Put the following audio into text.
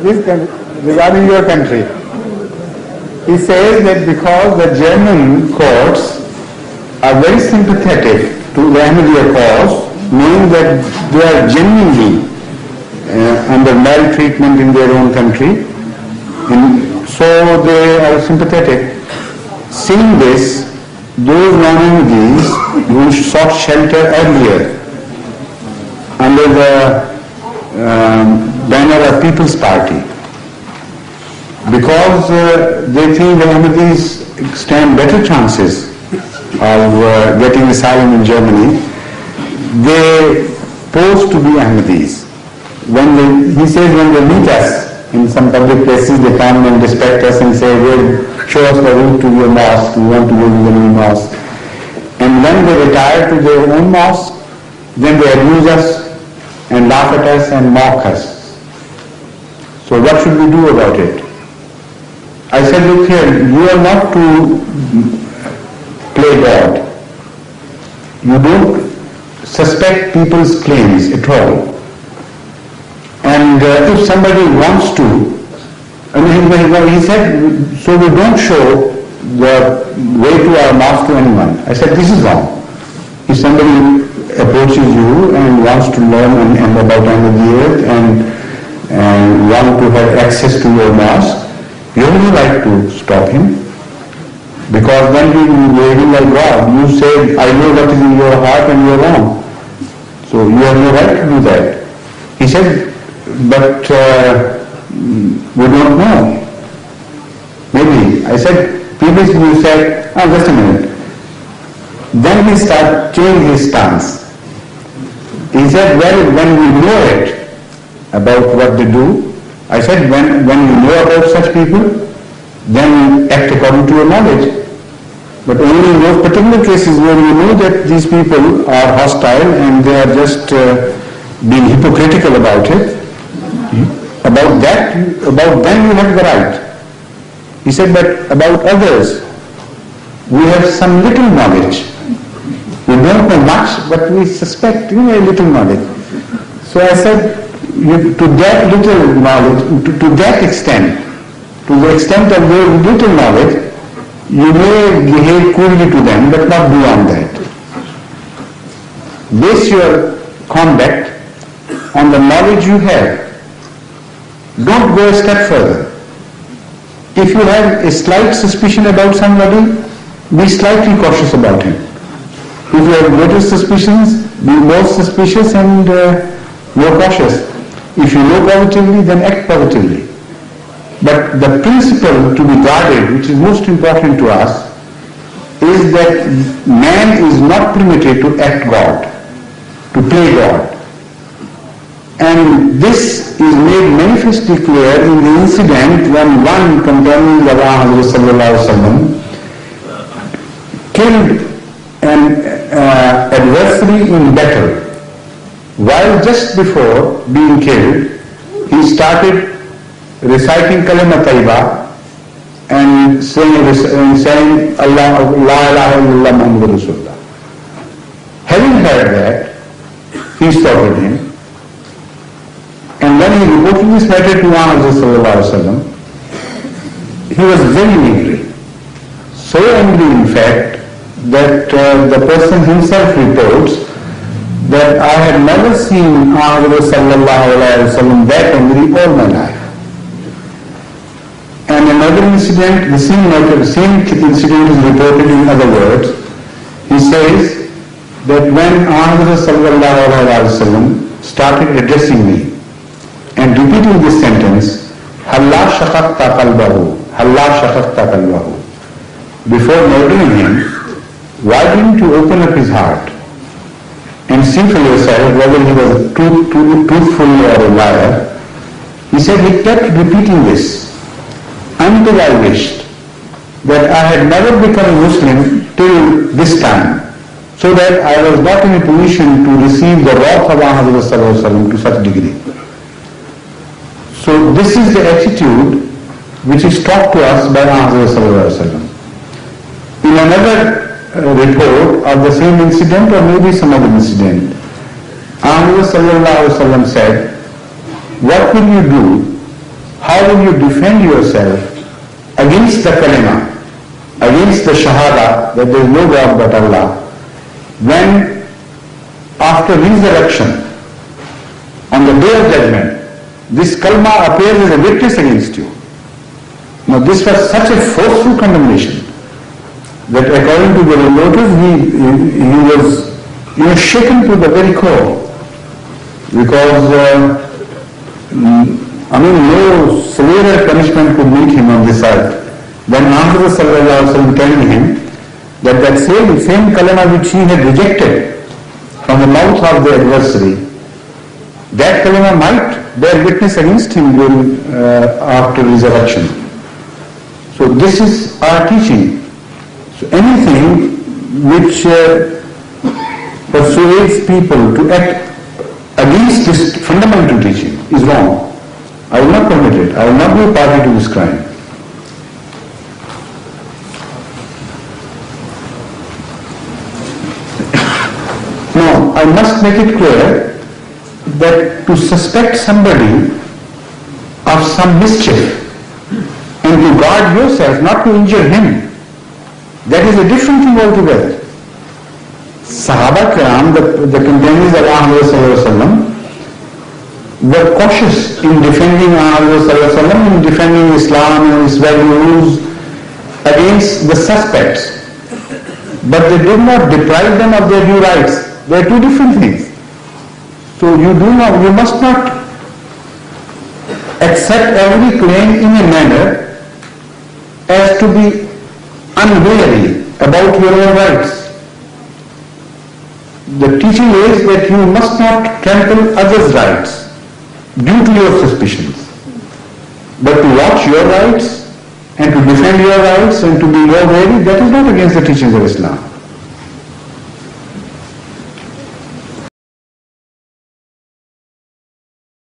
regarding your country. He says that because the German courts are very sympathetic to the Ahmadiyya cause, knowing that they are genuinely under maltreatment in their own country, and so they are sympathetic. Seeing this, those non-Ahmadis who sought shelter earlier under the banner of People's Party, because they think the Ahmadis stand better chances of getting asylum in Germany, they pose to be Ahmadis. He says when they meet us in some public places, they come and respect us and say, well, show us the route to your mosque, we want to go to the new mosque. And when they retire to their own mosque, then they abuse us and laugh at us and mock us. So what should we do about it? I said, look here, you are not to play God. You don't suspect people's claims at all. And if somebody wants to, he said, so we don't show the way to our mosque to anyone. I said, this is wrong. If somebody approaches you and wants to learn about Ahmadiyyat and want to have access to your mosque, you have no right to stop him. Because then he will be behaving like God. You say, I know what is in your heart and you are wrong. So you have no right to do that. He said, but we don't know. Maybe. I said, previously you said, just a minute. Then he started changing his stance. He said, well, when we know it about what they do, I said, when you know about such people, then act according to your knowledge. But only in those particular cases where you know that these people are hostile and they are just being hypocritical about it, about them you have the right. He said, but about others, we have some little knowledge. We don't know much, but we suspect a little knowledge. So I said, to that little knowledge, to that extent, to the extent of their little knowledge, you may behave coolly to them, but not beyond that. Base your conduct on the knowledge you have. Don't go a step further. If you have a slight suspicion about somebody, be slightly cautious about him. If you have greater suspicions, be more suspicious and more cautious. If you know positively, then act positively. But the principle to be guarded, which is most important to us, is that man is not permitted to act God, to play God. And this is made manifestly clear in the incident when one companion of Muhammad killed an adversary in battle. While just before being killed, he started reciting Kalima Tayyiba and saying Allah, La ilaha illallah Muhammadur Rasulullah. Having heard that, he stopped him. And when he reported this matter to Muhammad, he was very angry. So angry, in fact, that the person himself reports that I had never seen Muhammad that angry all my life. And another incident, the same incident is reported in other words. He says that when Muhammad started addressing me and repeating this sentence, Halla shaqaqta qalbahu, Halla shaqaqta qalbahu. Before murdering him, why didn't you open up his heart and see for yourself whether he was truthful or a liar? He said he kept repeating this until I wished that I had never become a Muslim till this time, so that I was not in a position to receive the wrath of Muhammad to such degree. So this is the attitude which is taught to us by Muhammad. In another report of the same incident or maybe some other incident, Muhammad said, what will you do? how will you defend yourself against the kalima, against the shahada, that there is no God but Allah, when after resurrection, on the day of judgment, this kalma appears as a witness against you? Now this was such a forceful condemnation that according to the relatives, he was shaken to the very core, because no severer punishment could meet him on this earth than Muhammad sallallahu alaihi wasallam telling him that same kalima which he had rejected from the mouth of the adversary, that kalima might bear witness against him after resurrection. So this is our teaching. So anything which persuades people to act against this fundamental teaching is wrong. I will not permit it. I will not be a party to this crime. Now, I must make it clear that to suspect somebody of some mischief and to guard yourself not to injure him, that is a different thing altogether. Sahaba Kiram, the companions of Ahmad were cautious in defending Ahmad, in defending Islam and its values against the suspects. But they did not deprive them of their due rights. They are two different things. So you must not accept every claim in a manner as to be unwary about your own rights. The teaching is that you must not trample others' rights due to your suspicions, but to watch your rights and to defend your rights and to be more wary, that is not against the teachings of Islam.